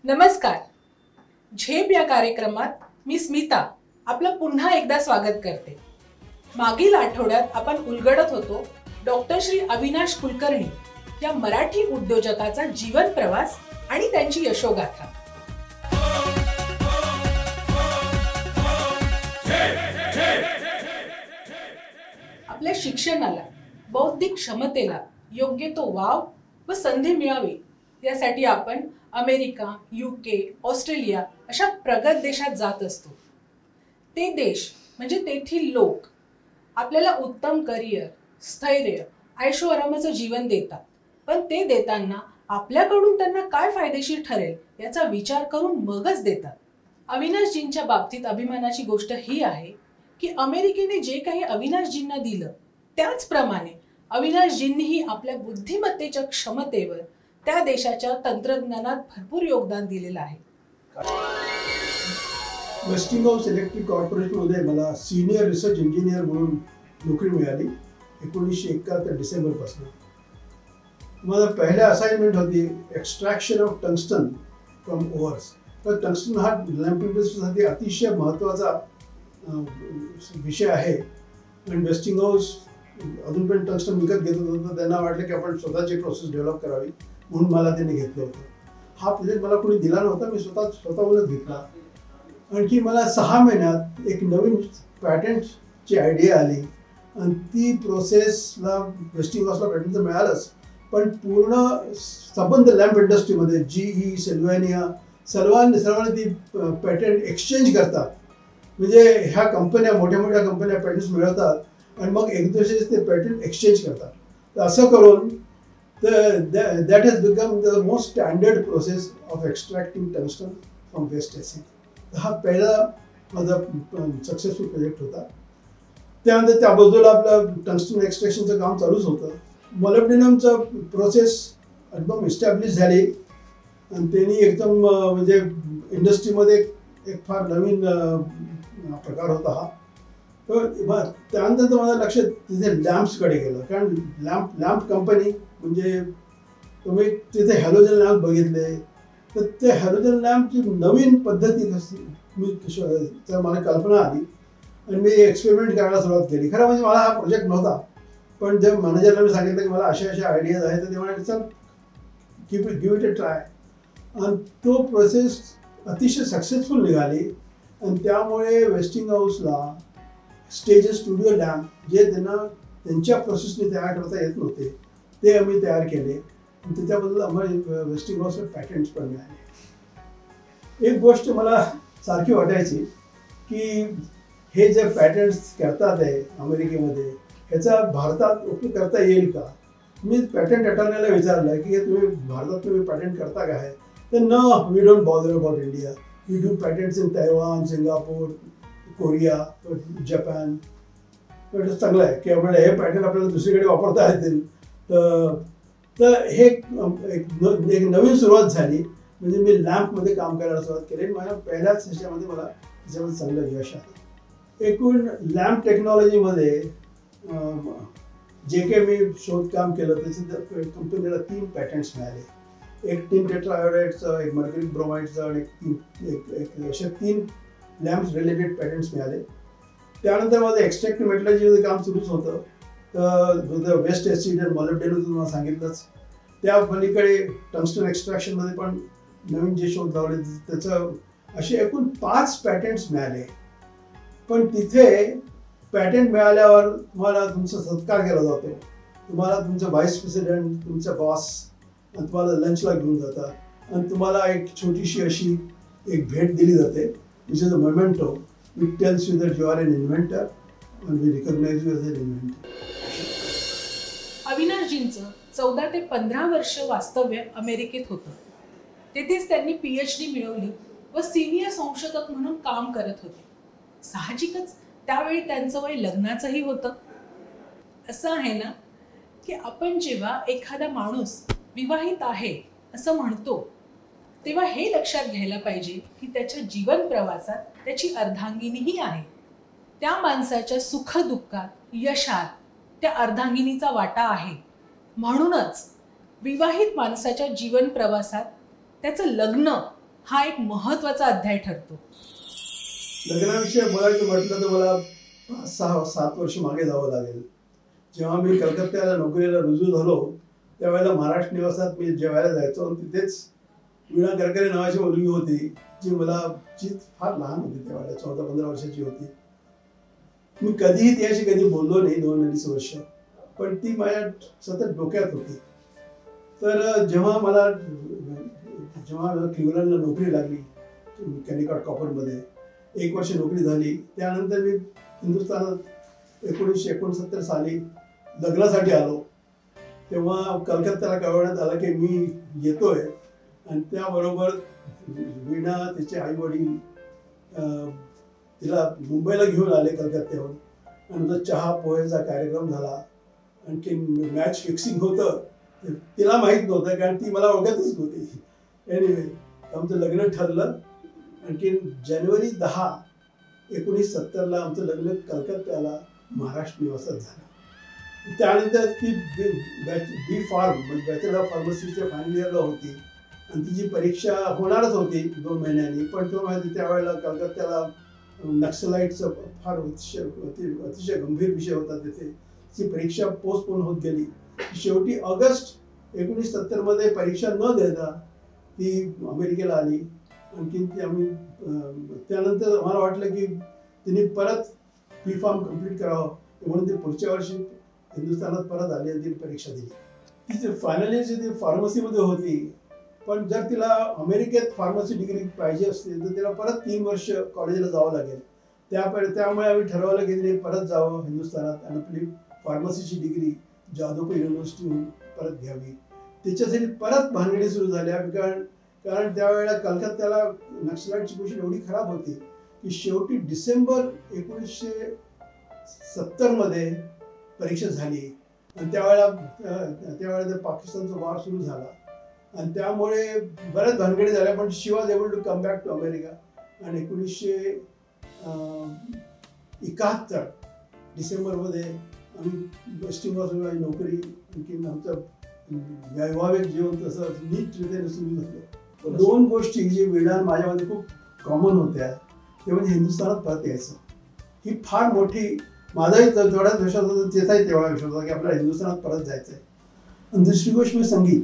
नमस्कार. झेप या कार्यक्रमात मी स्मिता आपलं पुन्हा एकदा स्वागत करते. मागील आठवड्यात आपण उलगडत होतो डॉक्टर श्री अविनाश कुलकर्णी या मराठी उद्योजकाचा जीवन प्रवास आणि त्यांची यशोगाथा. आपल्या शिक्षणाला, बौद्धिक क्षमतेला योग्य तो वाव व संधी मिळावी यासाठी आपण अमेरिका, UK, ऑस्ट्रेलिया अशा प्रगत देशात जात असतो. ते देश म्हणजे तेथील लोक आपल्याला उत्तम करिअर, स्थैर्य, ऐशोआरामाचं जीवन देतात. पण ते देताना आपल्याकडून त्यांना काय फायदेशीर ठरेल याचा विचार करून मगच देतात. अविनाशजींच्या बाबतीत अभिमानाची गोष्ट ही आहे की अमेरिकेने जे काही अविनाशजींना दिलं त्याचप्रमाणे अविनाशजींनीही आपल्या बुद्धिमत्तेच्या क्षमतेवर त्या देशाच्या तंत्रज्ञानात भरपूर योगदान दिलेलं आहे. वेस्टिंगहाऊस इलेक्ट्रिक कॉर्पोरेशनमध्ये मला सिनियर रिसर्च इंजिनियर म्हणून नोकरी मिळाली 1971 डिसेंबरपासून. माझा पहिला असाइनमेंट होती एक्स्ट्रॅक्शन ऑफ टंगस्टन फ्रॉम ओअर्स. तर टंगस्टन हा लॅम्प इंडस्ट्रीसाठी अतिशय महत्त्वाचा विषय आहे. आणि वेस्टिंगहाऊस अजून पण टंगस्टन विकत घेत होतं, तर त्यांना वाटलं की आपण स्वतःची प्रोसेस डेव्हलप करावी म्हणून मला त्यांनी घेतलं होतं. हा प्रोजेक्ट मला कोणी दिला नव्हता, मी स्वतःहूनच घेतला. आणखी मला 6 महिन्यात एक नवीन पॅटंटची आयडिया आली आणि ती प्रोसेसला वेस्टिंगहाऊसला पॅटंट मिळालंच. पण पूर्ण संबंध लॅम्प इंडस्ट्रीमध्ये GE, सिल्व्हानिया सर्वांनी ती पॅटंट एक्सचेंज करतात. म्हणजे ह्या कंपन्या, मोठ्या मोठ्या कंपन्या पॅटंट्स मिळवतात आणि मग एक दुसरे ते पॅटंट एक्सचेंज करतात. तर असं करून that has become the most standard process of extracting tungsten from waste acid. हा पहिला माझा सक्सेसफुल प्रोजेक्ट होता. त्यानंतर त्या बाजूला आपलं टंगस्टन एक्सट्रॅक्शनचं काम चालूच होतं. मोलिब्डेनमचं प्रोसेस एकदम इस्टॅब्लिश झाली आणि त्यांनी एकदम म्हणजे इंडस्ट्रीमध्ये एक फार नवीन प्रकार होता हा. तर त्यानंतर माझं लक्ष तिथे लॅम्प्सकडे गेलं. कारण लॅम्प कंपनी म्हणजे तुम्ही तिथे हॅलोजन लॅम्प बघितले, तर ते हॅलोजन लॅम्पची नवीन पद्धती तर मला कल्पना आली आणि मी एक्सपेरिमेंट करायला सुरुवात केली. खरं म्हणजे मला हा प्रोजेक्ट नव्हता, पण जे मॅनेजरला मी सांगितलं की मला अशा आयडियाज आहेत, तर ते म्हणाले चल गिव्ह इट अ ट्राय. आणि तो प्रोसेस अतिशय सक्सेसफुल निघाली. आणि त्यामुळे वेस्टिंगहाऊसला स्टेजेस स्टुडिओ लॅम्प जे त्यांना त्यांच्या प्रोसेसने तयार करता येत नव्हते ते आम्ही तयार केले आणि त्याच्याबद्दल आम्हाला वेस्टिंगहाऊसला पॅटंट्स पण मिळाले. एक गोष्ट मला सारखी वाटायची की हे जे पॅटंट्स करतात आहे अमेरिकेमध्ये, ह्याचा भारतात उपयोग करता येईल का. मी पॅटंट अटॉर्नीला विचारलं की तुम्ही भारतात पॅटंट करता काय. तर न, we don't bother about India, we do patents in Taiwan, Singapore, Korea, Japan. चांगलं आहे की आपल्याला हे पॅटर्न आपल्याला दुसरीकडे वापरता येतील. तर हे एक नवीन सुरुवात झाली. म्हणजे मी लॅम्पमध्ये काम करायला सुरुवात केली. माझ्या पहिल्याच ह्याच्यामध्ये मला त्याच्यामध्ये चांगलं यश आलं. एकूण लॅम्प टेक्नॉलॉजीमध्ये जे काही मी शोधकाम केलं त्याचं कंपनीला 3 पॅटंट्स मिळाले. एक टिन टेट्राआयोडाइडचं, एक मर्क्युरी ब्रोमाइडचं आणि अशा 3 लॅम्प्स रिलेटेड पॅटंट्स मिळाले. त्यानंतर माझं एक्स्ट्रॅक्टिव्ह मेटलॉजीमध्ये काम सुरूच होतं. तर वेस्ट ॲसिड आणि मोलिब्डेनम तुम्हाला सांगितलंच. त्या पलीकडे टंगस्टन एक्स्ट्रॅक्शनमध्ये पण नवीन जे शोध लावले त्याचं असे एकूण 5 पॅटंट्स मिळाले. पण तिथे पॅटंट मिळाल्यावर तुम्हाला तुमचा सत्कार केला जातो. तुम्हाला तुमचा व्हाईस प्रेसिडेंट, तुमचा बॉस तुम्हाला लंचला घेऊन जातात आणि तुम्हाला एक छोटीशी अशी एक भेट दिली जाते, which is a memento, which tells you that you are an inventor and we recognise you as an inventor. अविनाशजींचं 14 ते 15 वर्ष वास्तव्य अमेरिकेत होतं. तेथेच त्यांनी PhD मिळवली व सिनियर संशोधक म्हणून काम करत होते. साहजिकच त्यावेळी त्यांचं वय लग्नाचंही होतं. असं आहे ना की आपण जेव्हा एखादा माणूस विवाहित आहे असं म्हणतो तेव्हा हे लक्षात घ्यायला पाहिजे की त्याच्या जीवन प्रवासात त्याची अर्धांगिनीही आहे. त्या माणसाच्या सुखदुःखात, यशात त्या अर्धांगिनीचा वाटा आहे. म्हणूनच विवाहित माणसाच्या जीवन प्रवासात त्याचं लग्न हा एक महत्त्वाचा अध्याय ठरतो. लग्नाविषयी बोलायचं म्हटलं तर मला 5-6-7 वर्ष मागे जावं लागेल. जेव्हा मी कलकत्त्याला नोकरीला रुजू झालो त्यावेळेला महाराष्ट्र निवासात मी जेवायला जायचो आणि तिथेच वीणा करकरे नावाची मुलगी होती जी फार लहान होती, त्यावेळेला 14-15 वर्षाची होती. मी कधीही त्याशी कधी बोललो नाही 2-2.5 वर्ष, पण ती माझ्या सतत डोक्यात होती. तर जेव्हा क्लिव्हलंडला नोकरी लागली कॅनिकॉट कॉपरमध्ये 1 वर्ष नोकरी झाली, त्यानंतर मी हिंदुस्थानात 1969 साली लग्नासाठी आलो. तेव्हा कलकत्त्याला कळवण्यात आलं की मी येतोय आणि त्याबरोबर वीणा, तिचे आई वडील तिला मुंबईला घेऊन आले कलकत्त्याहून आणि तो चहा पोहेचा कार्यक्रम झाला. आणखी मॅच फिक्सिंग होतं, तिला माहीत नव्हतं कारण ती मला ओळखतच नव्हती. एनिवे आमचं लग्न ठरलं. आणखी जानेवारी 10, 1970ला आमचं लग्न कलकत्त्याला महाराष्ट्र निवासात झालं. त्यानंतर ती बी फार्म म्हणजे बॅचलर ऑफ फार्मसीच्या फायनल इयरला होती आणि तिची परीक्षा होणारच होती 2 महिन्यांनी. पण तो माहिती त्यावेळेला कलकत्त्याला नक्सलाईटचं फार अतिशय गंभीर विषय होता. तिथे ती परीक्षा पोस्टपोन होत गेली. शेवटी ऑगस्ट 1970मध्ये परीक्षा न देता ती अमेरिकेला आली. आणखी ती आम्ही त्यानंतर आम्हाला वाटलं की तिने परत बी फार्म कम्प्लीट करावं म्हणून ती पुढच्या वर्षी हिंदुस्थानात परत आली आणि तिने परीक्षा दिली. तिचे फायनल इयरची ती फार्मसीमध्ये होती, पण जर तिला अमेरिकेत फार्मसी डिग्री पाहिजे असते तर तिला परत 3 वर्ष कॉलेजला जावं लागेल. त्यामुळे आम्ही ठरवलं की तिने परत जावं हिंदुस्थानात आणि आपली फार्मसीची डिग्री जादवपूर युनिव्हर्सिटीहून परत घ्यावी. त्याच्यासाठी परत भानगडी सुरू झाल्या कारण त्यावेळेला कलकत्त्याला नक्षलाईटची पोझिशन एवढी खराब होती की शेवटी डिसेंबर 1970मध्ये परीक्षा झाली आणि त्यावेळेला पाकिस्तानचा वार सुरू झाला आणि त्यामुळे बऱ्याच भानगडी झाल्या. पण she was able to come back to America आणि 1971 डिसेंबरमध्ये आम्ही वेस्टिंगहॉउसला माझी नोकरी आणखी आमचं वैवाहिक जीवन तसं नीटरीत्याने सुरू झालं. 2 गोष्टी जी वीणा माझ्यामध्ये खूप कॉमन होत्या ते म्हणजे हिंदुस्थानात परत यायचं. ही फार मोठी माझाही तेवढाच विश्वास होता, त्याचाही तेवढा विश्वास होता की आपल्याला हिंदुस्थानात परत जायचं आहे. आणि दुसरी गोष्ट म्हणजे संगीत.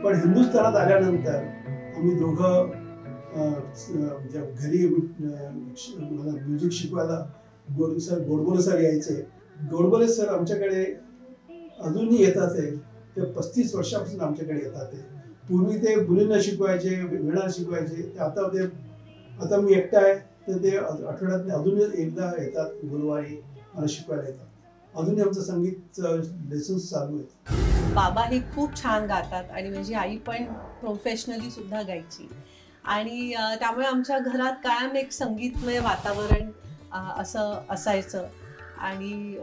पण हिंदुस्थानात आल्यानंतर आम्ही दोघं घरी मला म्युझिक शिकवायला गोडबोले सर यायचे. गोडबोले सर आमच्याकडे अजूनही येतात. ते 35 वर्षापासून आमच्याकडे येतात. पूर्वी ते मुलींना शिकवायचे, वीणा शिकवायचे. आता मी एकटा आहे तर ते आठवड्यात अजूनही एकदा येतात, गुरुवारी मला शिकवायला येतात. अजूनही आमचं संगीत लेसन्स चालू आहेत. बाबा हे खूप छान गातात आणि माझी आई पण प्रोफेशनली सुद्धा गायची आणि त्यामुळे आमच्या घरात कायम एक संगीतमय वातावरण असं असायचं. आणि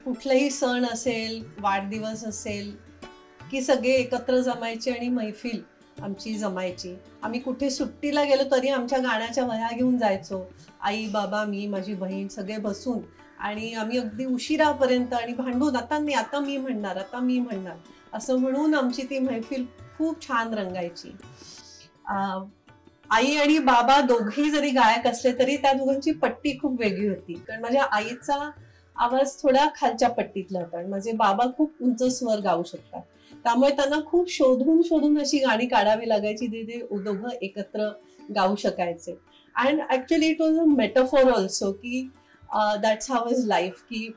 कुठलाही सण असेल, वाढदिवस असेल की सगळे एकत्र जमायचे आणि मैफिल आमची जमायची. आम्ही कुठे सुट्टीला गेलो तरी आमच्या गाण्याच्या वह्या घेऊन जायचो. आई, बाबा, मी, माझी बहीण सगळे बसून आणि आम्ही अगदी उशिरापर्यंत आणि भांडून आता नाही, आता मी म्हणणार असं म्हणून आमची ती मैफिल खूप छान रंगायची. आई आणि बाबा दोघेही जरी गायक असले तरी त्या दोघांची पट्टी खूप वेगळी होती. कारण माझ्या आईचा आवाज थोडा खालच्या पट्टीतला होता आणि माझे बाबा खूप उंच स्वर गाऊ शकतात. त्यामुळे त्यांना खूप शोधून अशी गाणी काढावी लागायची जे ते दोघं एकत्र गाऊ शकायचे. And actually it was a metaphor also की दॅट्स हाऊ इज लाईफ, की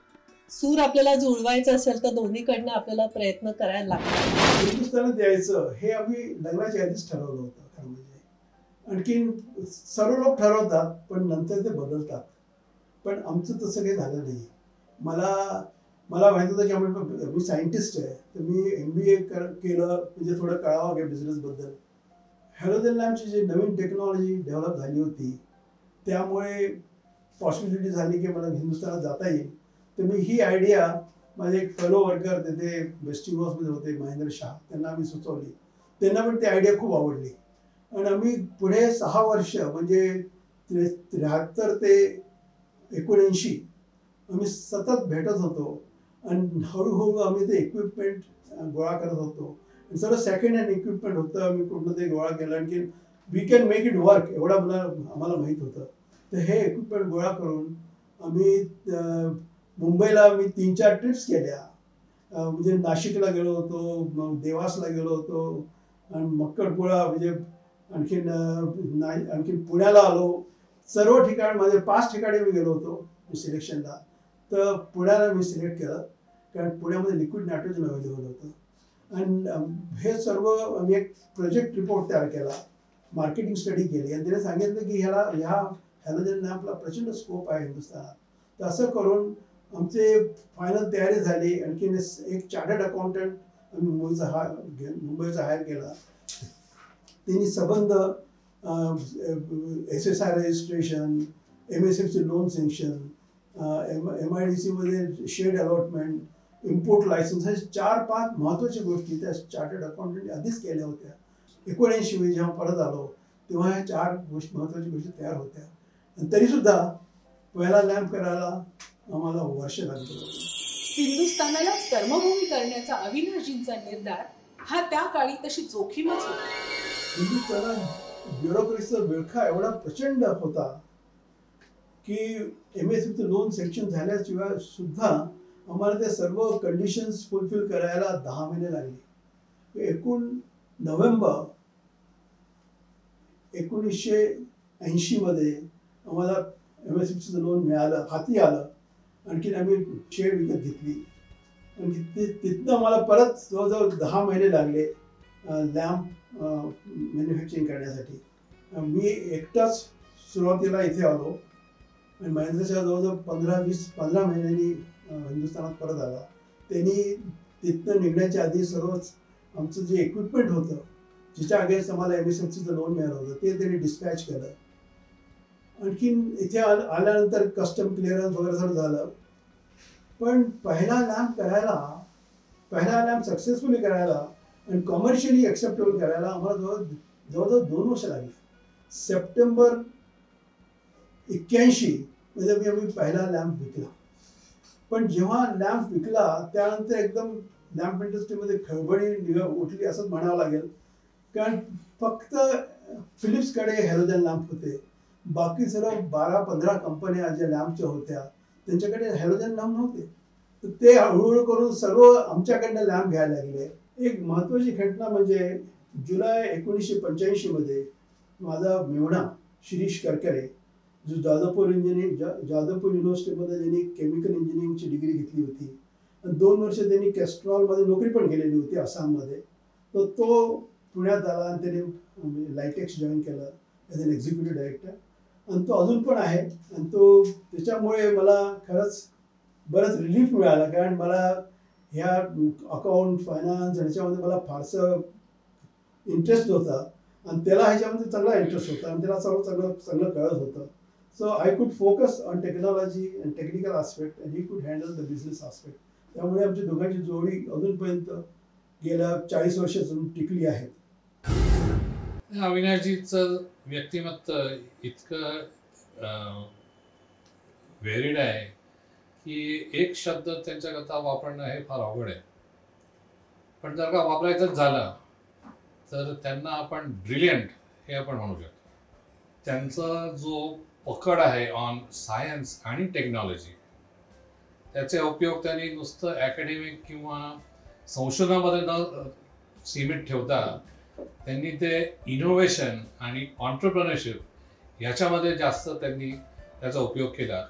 सूर आपल्याला जुळवायचं असेल तर दोन्हीकडनं आपल्याला प्रयत्न करायला लागतात. हिंदुस्थानात यायचं हे आम्ही लग्नाच्या आधीच ठरवलं होतं. खरं म्हणजे आणखीन सर्व लोक ठरवतात पण नंतर ते बदलतात, पण आमचं तसं काही झालं नाही. मला माहित होतं की मी सायंटिस्ट आहे, तर मी MBA केलं म्हणजे थोडं कळावं घ्या बिझनेसबद्दल. हॅलोजन लॅम्पची जी नवीन टेक्नॉलॉजी डेव्हलप झाली होती त्यामुळे पॉसिबिलिटी झाली की मला हिंदुस्थानात जाता येईल. तर मी ही आयडिया माझे एक फेलो वर्कर तिथे वेस्टिंगहॉउसमध्ये होते, महेंद्र शाह, त्यांना आम्ही सुचवली. त्यांना पण ती आयडिया खूप आवडली आणि आम्ही पुढे 6 वर्ष म्हणजे 73 ते 79 आम्ही सतत भेटत होतो आणि हळूहळू आम्ही ते इक्विपमेंट गोळा करत होतो. सगळं सेकंड हँड इक्विपमेंट होतं, आम्ही कुठलं ते गोळा केलं. आणखी we can make it work एवढं आम्हाला माहीत होतं. तर हे इक्विपमेंट गोळा करून आम्ही मुंबईला मी 3-4 ट्रिप्स केल्या. म्हणजे नाशिकला गेलो होतो, देवासला गेलो होतो आणि मक्कडपुळा म्हणजे आणखीन पुण्याला आलो. सर्व ठिकाण माझे 5 ठिकाणी मी गेलो होतो सिलेक्शनला. तर पुण्याला मी सिलेक्ट केलं कारण पुण्यामध्ये लिक्विड नायट्रोजन अवेलेबल होतं. आणि हे सर्व आम्ही एक प्रोजेक्ट रिपोर्ट तयार केला, मार्केटिंग स्टडी केली आणि त्याने सांगितलं की ह्या हॅलोजन लॅम्पला प्रचंड स्कोप आहे हिंदुस्थानात. तर असं करून आमचे फायनल तयारी झाली. आणखीन एक चार्टर्ड अकाउंटंट आम्ही मुंबईचा हायर केला. त्यांनी संबंध SSI registration, MSMC loan sanction, MIDC मध्ये शेड अलॉटमेंट, इम्पोर्ट लायसन्स, हे 4-5 महत्त्वाच्या गोष्टी त्या चार्टर्ड अकाउंटंटने आधीच केल्या होत्या. 79 मध्ये जेव्हा परत आलो तेव्हा ह्या 4 महत्त्वाच्या गोष्टी तयार होत्या. आणि तरीसुद्धा पहिला लॅम्प करायला आम्हाला वर्ष लागलं. हिंदुस्थानाला कर्मभूमी करण्याचा अविनाशजींचा निर्धार हा त्या काळी तशी जोखीमच होता. हिंदुस्थानात ब्युरोक्रेसीचा विळखा एवढा प्रचंड होता की MSMC लोन सँक्शन झाल्याशिवाय सुद्धा आम्हाला ते सर्व कंडिशन्स फुलफिल करायला 10 महिने लागले. एकूण नोव्हेंबर 1980 मध्ये आम्हाला MSMCचं लोन मिळालं, हाती आलं. आणखीन आम्ही शेड विकत घेतली आणि तिथनं मला परत जवळजवळ 10 महिने लागले लॅम्प मॅन्युफॅक्चरिंग करण्यासाठी. मी एकटाच सुरुवातीला इथे आलो आणि महेंद्रच्या जवळजवळ 15 महिन्यांनी हिंदुस्थानात परत आला. त्यांनी तिथनं निघण्याच्या आधी सर्वच आमचं जे इक्विपमेंट होतं जिच्या अगेन्स्ट आम्हाला MSMCचं लोन मिळालं होतं ते त्यांनी डिस्पॅच केलं. आणखीन इथे आल्यानंतर कस्टम क्लिअरन्स वगैरे सगळं झालं. पण पहिला लॅम्प सक्सेसफुली करायला आणि कमर्शियली ॲक्सेप्टेबल करायला आम्हाला जवळजवळ 2 वर्ष लागली. सप्टेंबर 81 मध्ये आम्ही पहिला लॅम्प विकला. पण जेव्हा लॅम्प विकला त्यानंतर एकदम लॅम्प इंडस्ट्रीमध्ये खळबळी उठली असंच म्हणावं लागेल. कारण फक्त फिलिप्सकडे हॅलोजन लॅम्प होते, बाकी सर्व 12-15 कंपन्या ज्या लॅम्पच्या होत्या त्यांच्याकडे हॅलोजन लॅम्प नव्हते. तर ते हळूहळू करून सर्व आमच्याकडनं लॅम्प घ्यायला लागले. एक महत्त्वाची घटना म्हणजे जुलै 1985 मध्ये माझा मेहुणा शिरीष करकरे जो जाधवपूर युनिव्हर्सिटीमध्ये ज्यांनी केमिकल इंजिनिअरिंगची डिग्री घेतली होती आणि 2 वर्ष त्यांनी कॅस्ट्रॉलमध्ये नोकरी पण केलेली होती आसाममध्ये. तर तो पुण्यात आला आणि त्याने लायटेक्स जॉईन केलं ॲज अन एक्झिक्युटिव्ह डायरेक्टर आणि तो अजून पण आहे. आणि त्याच्यामुळे मला खरंच बरंच रिलीफ मिळाला कारण मला ह्या अकाउंट फायनान्स ह्याच्यामध्ये मला फारसं इंटरेस्ट होता आणि त्याला ह्याच्यामध्ये चांगला इंटरेस्ट होता आणि त्याला चांगलं कळत होतं. So I could focus on technology and technical aspect and he could handle the business aspect. त्यामुळे आमची दोघांची जोडी अजूनपर्यंत गेल्या 40 वर्षातून टिकली आहे. अविनाशजीचं व्यक्तिमत्व इतकं व्हेरिड आहे की एक शब्द त्यांच्याकरता वापरणं हे फार अवघड आहे, पण जर का वापरायचंच झालं तर त्यांना आपण ब्रिलियंट हे आपण म्हणू शकतो. त्यांचा जो पकड आहे ऑन सायन्स आणि टेक्नॉलॉजी, त्याचे उपयोग त्यांनी नुसतं अकॅडमिक किंवा संशोधनामध्ये न सीमित ठेवता त्यांनी ते इनोव्हेशन आणि ऑन्टरप्रिनरशिप याच्यामध्ये जास्त त्यांनी त्याचा उपयोग केला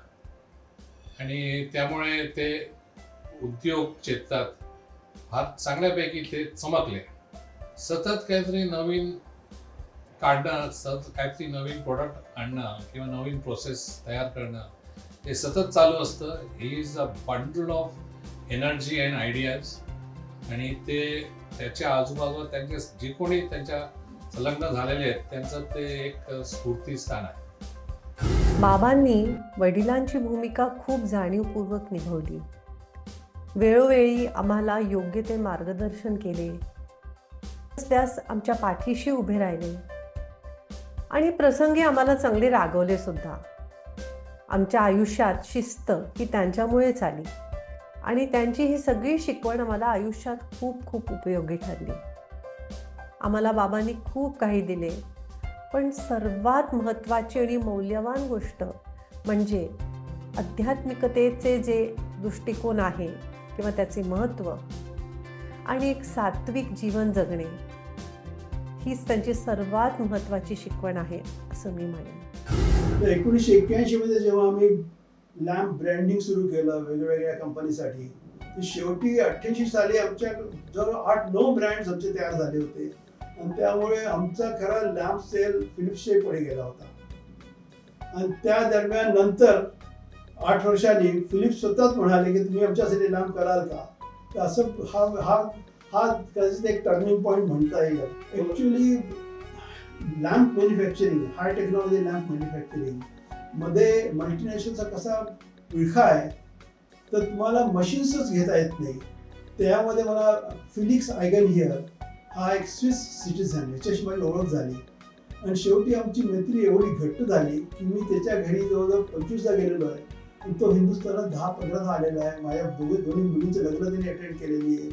आणि त्यामुळे ते उद्योग क्षेत्रात फार चांगल्यापैकी ते चमकले. सतत काहीतरी नवीन काढणं, सतत काहीतरी नवीन प्रोडक्ट आणणं किंवा नवीन प्रोसेस तयार करणं हे सतत चालू असतं. He is a bundle of energy and ideas आणि ते त्याच्या आजूबाजूला त्यांचे जे कोणी त्यांच्या संलग्न झालेले आहेत त्यांचं ते एक स्फूर्तीस्थान आहे. बाबांनी वडिलांची भूमिका खूप जाणीवपूर्वक निभावली. वेळोवेळी आम्हाला योग्य ते मार्गदर्शन केले, त्यास आमच्या पाठीशी उभे राहिले आणि प्रसंगी आम्हाला चांगले रागवले सुद्धा. आमच्या आयुष्यात शिस्त ही त्यांच्यामुळेच आली आणि त्यांची ही सगळी शिकवण आम्हाला आयुष्यात खूप खूप उपयोगी ठरली. आम्हाला बाबांनी खूप काही दिले, पण सर्वात महत्त्वाची आणि मौल्यवान गोष्ट म्हणजे आध्यात्मिकतेचे जे दृष्टिकोन आहे किंवा त्याचे महत्त्व आणि एक सात्विक जीवन जगणे, हीच त्यांची सर्वात महत्त्वाची शिकवण आहे असं मी म्हणेन. 1981 मध्ये जेव्हा आम्ही लॅम्प ब्रँडिंग सुरू केलं वेगवेगळ्या कंपनीसाठी, तर शेवटी 88 साली आमच्या जवळ 8-9 ब्रँड्स आमचे तयार झाले होते आणि त्यामुळे आमचा खरा लॅम्प सेल फिलिप्सच्या पुढे गेला होता. आणि त्या दरम्यान नंतर 8 वर्षांनी फिलिप्स स्वतःच म्हणाले की तुम्ही आमच्यासाठी लॅम्प कराल का. तर असं हा कदाचित एक टर्निंग पॉईंट म्हणता येईल. ॲक्च्युली लॅम्प मॅन्युफॅक्चरिंग, हाय टेक्नॉलॉजी लॅम्प मॅन्युफॅक्चरिंग मध्ये मल्टीनॅशनलचा कसा विळखा आहे, तर तुम्हाला मशीन्सच घेता येत नाही. त्यामध्ये मला फिलिक्स आयगनहियर हा एक स्विस सिटीझन, याच्याशी माझी ओळख झाली आणि शेवटी आमची मैत्री एवढी घट्ट झाली की मी त्याच्या घरी जवळजवळ 25दा गेलेलो आहे आणि तो हिंदुस्थानात 10-15दा आलेला आहे. माझ्या दोन्ही मुलींचं लग्न त्यांनी अटेंड केलेली आहे.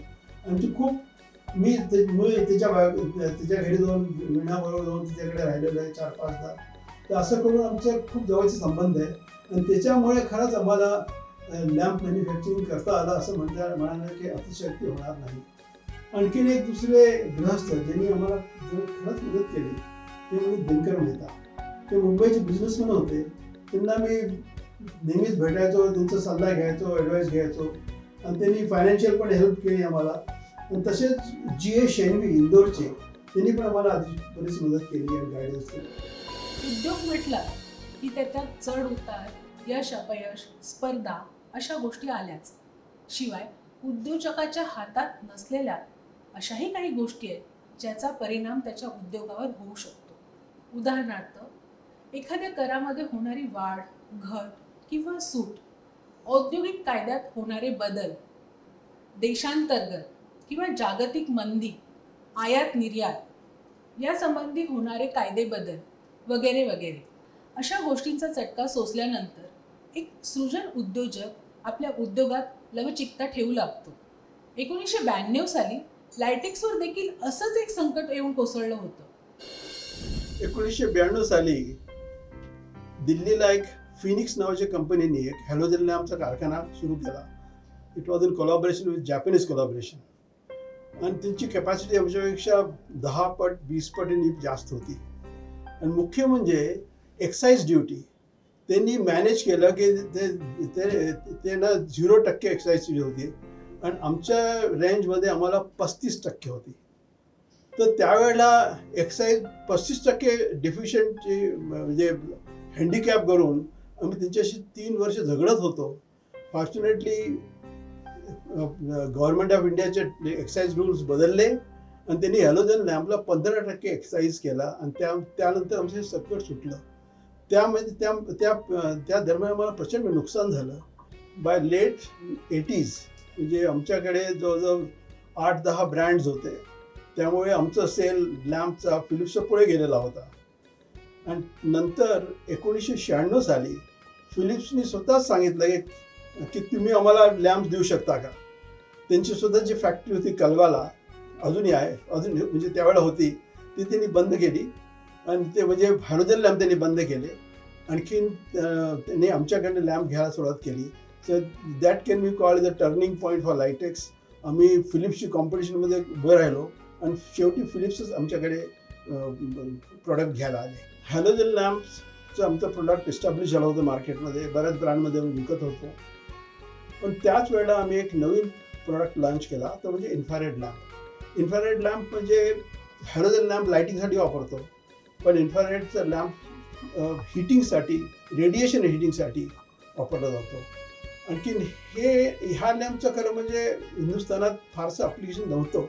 आमची खूप मी त्याच्या घरी जाऊन वीणाबरोबर जाऊन तिच्याकडे राहिलेलो आहे 4-5दा. तर असं करून आमचे खूप जवळचे संबंध आहे आणि त्याच्यामुळे खरंच आम्हाला लॅम्प मॅन्युफॅक्चरिंग करता आलं असं म्हणायला की अतिशयोक्ती होणार नाही. आणखीन एक दुसरे गृहस्थ ज्यांनी आम्हाला खरंच मदत केली ते म्हणजे दिनकर मेहता. ते मुंबईचे बिझनेसमॅन होते. त्यांना मी नेहमीच भेटायचो, त्यांचा सल्ला घ्यायचो, ॲडवाईस घ्यायचो आणि त्यांनी फायनान्शियल पण हेल्प केली आम्हाला. आणि तसेच G.A. शेणवी इंदोरचे, त्यांनी पण आम्हाला बरीच मदत केली आणि गायडन्स केली. उद्योग म्हटला की त्याच्यात चढ उतार, यश अपयश, स्पर्धा अशा गोष्टी आल्याच. शिवाय उद्योजकाच्या हातात नसलेल्या अशाही काही गोष्टी आहेत ज्याचा परिणाम त्याच्या उद्योगावर होऊ शकतो. उदाहरणार्थ एखाद्या करामध्ये होणारी वाढ, घट किंवा सूट, औद्योगिक कायद्यात होणारे बदल, देशांतर्गत किंवा जागतिक मंदी, आयात निर्यात यासंबंधी होणारे कायदे बदल वगैरे वगैरे अशा गोष्टींचा चटका सोसल्यानंतर एक सृजन उद्योजक आपल्या उद्योगात लवचिकता ठेवू लागतो. 1992 साली लायटेक्सवर देखील असंच एक संकट येऊन कोसळलं होतं. 1992 साली दिल्लीला एक फिनिक्स नावाच्या कंपनीने एक हॅलोजन लॅम्पचा कारखाना सुरू केला. It was in collaboration with Japanese collaboration आणि त्यांची कॅपॅसिटी आमच्यापेक्षा 10 पट 20 पटींनी जास्त होती. आणि मुख्य म्हणजे एक्साईज ड्युटी त्यांनी मॅनेज केलं की ते ना 0% एक्साईज होती आणि आमच्या रेंजमध्ये आम्हाला 35% होती. तर त्यावेळेला एक्साईज 35% डिफिशियंटची म्हणजे हँडिकॅप करून आम्ही त्यांच्याशी 3 वर्ष झगडत होतो. फॉर्च्युनेटली गव्हर्नमेंट ऑफ इंडियाचे एक्साईज रूल्स बदलले आणि त्यांनी हॅलोजन लॅम्पला 15% एक्साईज केला आणि त्यानंतर आमचं संकट सुटलं. त्यामध्ये त्या दरम्यान आम्हाला प्रचंड नुकसान झालं. बाय लेट 80s म्हणजे आमच्याकडे जवळजवळ 8-10 ब्रँड्स होते. त्यामुळे आमचं सेल लॅम्पचा फिलिप्सच्या पुढे गेलेला होता. आणि नंतर 1996 साली फिलिप्सनी स्वतःच सांगितलं की की तुम्ही आम्हाला लॅम्प देऊ शकता का. त्यांची स्वतःची फॅक्टरी होती कलवाला, अजूनही आहे, अजून म्हणजे त्यावेळेला होती, ती त्यांनी बंद केली आणि ते म्हणजे हॅलोजन लॅम्प त्यांनी बंद केले. आणखीन त्यांनी आमच्याकडनं लॅम्प घ्यायला सुरुवात केली. So that can be called the turning point for Litex. आम्ही फिलिप्सची कॉम्पिटिशनमध्ये उभं राहिलो आणि शेवटी फिलिप्सच आमच्याकडे प्रोडक्ट घ्यायला आले. हॅलोजन लॅम्पचं आमचं प्रोडक्ट इस्टॅब्लिश झालं होतं मार्केटमध्ये, बऱ्याच ब्रँडमध्ये आम्ही विकत होतो. पण त्याच वेळेला आम्ही एक नवीन प्रोडक्ट लॉन्च केला, तो म्हणजे इन्फ्रारेड लॅम्प. इन्फ्रारेड लॅम्प म्हणजे हॅलोजन लॅम्प लायटिंगसाठी वापरतो, पण इन्फ्रारेडचा लॅम्प हिटिंगसाठी, रेडिएशन हिटिंगसाठी वापरला जातो. आणखीन ह्या लॅम्पचं खरं म्हणजे हिंदुस्थानात फारसं ॲप्लिकेशन नव्हतं,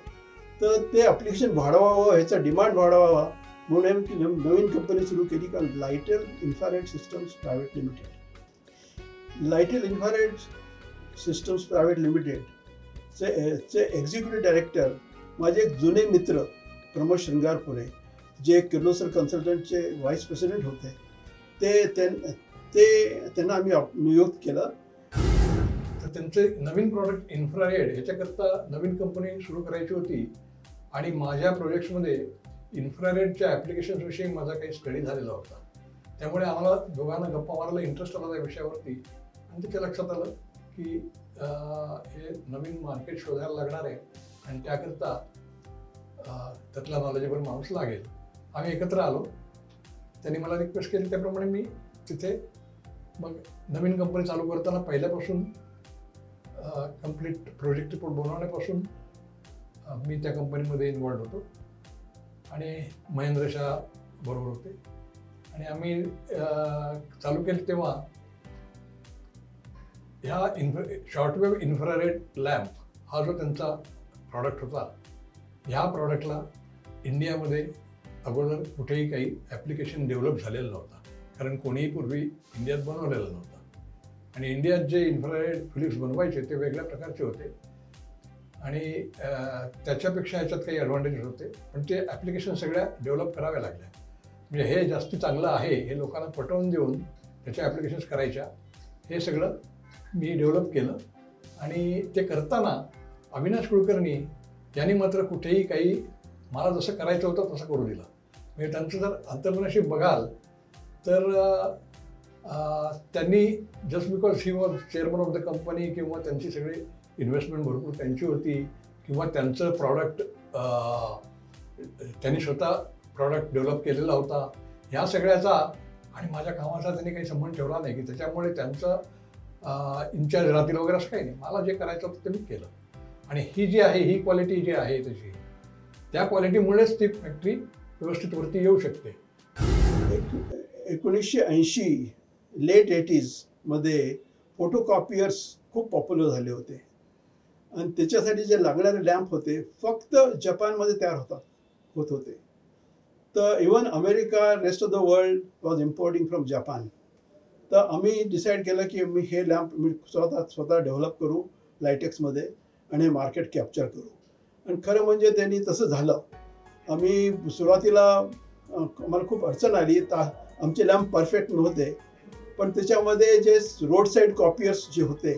तर ते ॲप्लिकेशन वाढवावं, ह्याचा डिमांड वाढवावा म्हणून की नवीन कंपनी सुरू केली का Lytel infrared systems private limited. Lytel infrared systems private लिमिटेडचे एक्झिक्युटिव्ह डायरेक्टर माझे एक जुने मित्र प्रमोद शृंगारपुरे, जे किर्लोस्कर कन्सल्टंटचे व्हाईस प्रेसिडेंट होते, त्यांना आम्ही नियुक्त केलं. तर त्यांचे नवीन प्रॉडक्ट इन्फ्रारेड ह्याच्याकरता नवीन कंपनी सुरू करायची होती आणि माझ्या प्रोजेक्ट्समध्ये इन्फ्रारेडच्या ॲप्लिकेशन्सविषयी माझा काही स्टडी झालेला होता. त्यामुळे आम्हाला दोघांना गप्पा मारायला इंटरेस्ट आला त्या विषयावरती आणि त्याच्या लक्षात आलं की हे नवीन मार्केट शोधायला लागणार आहे आणि त्याकरता त्यातला नॉलेजेबल माणूस लागेल. आम्ही एकत्र आलो, त्यांनी मला रिक्वेस्ट केली, त्याप्रमाणे मी तिथे मग नवीन कंपनी चालू करताना पहिल्यापासून कंप्लीट प्रोजेक्ट रिपोर्ट बनवण्यापासून मी त्या कंपनीमध्ये इन्वॉल्ड होतो आणि महेंद्र शाह बरोबर होते आणि आम्ही चालू केलं. तेव्हा ह्या शॉर्टवेव्ह इन्फ्रारेड लॅम्प हा जो त्यांचा प्रॉडक्ट होता, ह्या प्रॉडक्टला इंडियामध्ये अगोदर कुठेही काही ॲप्लिकेशन डेव्हलप झालेलं नव्हता, कारण कोणीही पूर्वी इंडियात बनवलेलं नव्हतं. आणि इंडियात जे इन्फ्रारेड फिलिप्स बनवायचे ते वेगळ्या प्रकारचे होते आणि त्याच्यापेक्षा ह्याच्यात काही ॲडव्हान्टेजेस होते, पण ते ॲप्लिकेशन सगळ्या डेव्हलप कराव्या लागल्या. म्हणजे हे जास्ती चांगलं आहे हे लोकांना पटवून देऊन त्याच्या ॲप्लिकेशन्स करायच्या, हे सगळं मी डेव्हलप केलं. आणि ते करताना अविनाश कुलकर्णी यांनी मात्र कुठेही काही मला जसं करायचं होतं तसं करू दिलं. म्हणजे त्यांचं जर अंतर्मनाशी बघाल तर त्यांनी just because he was chairman of the company किंवा त्यांची सगळी इन्व्हेस्टमेंट भरपूर त्यांची होती किंवा त्यांचं प्रॉडक्ट त्यांनी स्वतः प्रॉडक्ट डेव्हलप केलेला होता, ह्या सगळ्याचा आणि माझ्या कामाचा त्यांनी काही संबंध ठेवला नाही की त्याच्यामुळे त्यांचं इन्चार्ज राहतील वगैरे असं काही नाही. मला जे करायचं होतं ते मी केलं आणि ही जी आहे ही क्वालिटी जी आहे त्याची, त्या क्वालिटीमुळेच ती फॅक्टरी व्यवस्थित वरती येऊ शकते. 1980 लेट 80sमध्ये फोटोकॉपियर्स खूप पॉप्युलर झाले होते आणि त्याच्यासाठी जे लागणारे लॅम्प होते फक्त जपानमध्ये तयार होत होते. तर even America, rest of the world was importing from Japan. तर आम्ही डिसाईड केलं की मी हे लॅम्प मी स्वतः डेव्हलप करू लायटेक्समध्ये आणि हे मार्केट कॅप्चर करू. आणि खरं म्हणजे त्यांनी तसं झालं. आम्ही सुरुवातीला आम्हाला खूप अडचण आली, आमचे लॅम्प परफेक्ट नव्हते, पण त्याच्यामध्ये जे रोड साईड कॉपियर्स जे होते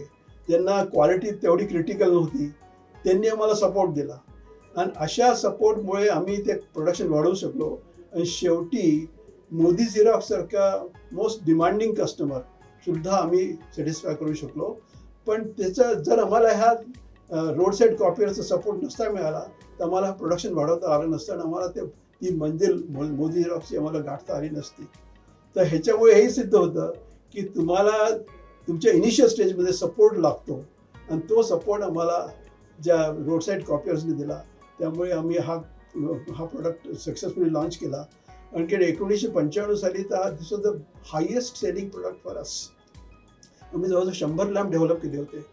ज्यांना क्वालिटी तेवढी क्रिटिकल नव्हती त्यांनी आम्हाला सपोर्ट दिला आणि अशा सपोर्टमुळे आम्ही ते प्रोडक्शन वाढवू शकलो. आणि शेवटी मोदी झेरॉक्ससारखा मोस्ट डिमांडिंग कस्टमर सुद्धा आम्ही सॅटिस्फाय करू शकलो. पण त्याचं जर आम्हाला ह्या रोड साईड कॉपियरचा सपोर्ट नसता मिळाला तर आम्हाला प्रोडक्शन वाढवता आलं नसतं आणि आम्हाला ती मंजिल मोदी झेरॉक्सची आम्हाला गाठता आली नसती. तर ह्याच्यामुळे हेही सिद्ध होतं की तुम्हाला तुमच्या इनिशियल स्टेजमध्ये सपोर्ट लागतो आणि तो सपोर्ट आम्हाला ज्या रोड साईड कॉपियर्सने दिला, त्यामुळे आम्ही हा प्रोडक्ट सक्सेसफुली लॉन्च केला. आणखी 1995 साली तर this was the highest selling product for us. आम्ही जवळजवळ 100 लॅम्प डेव्हलप केले होते.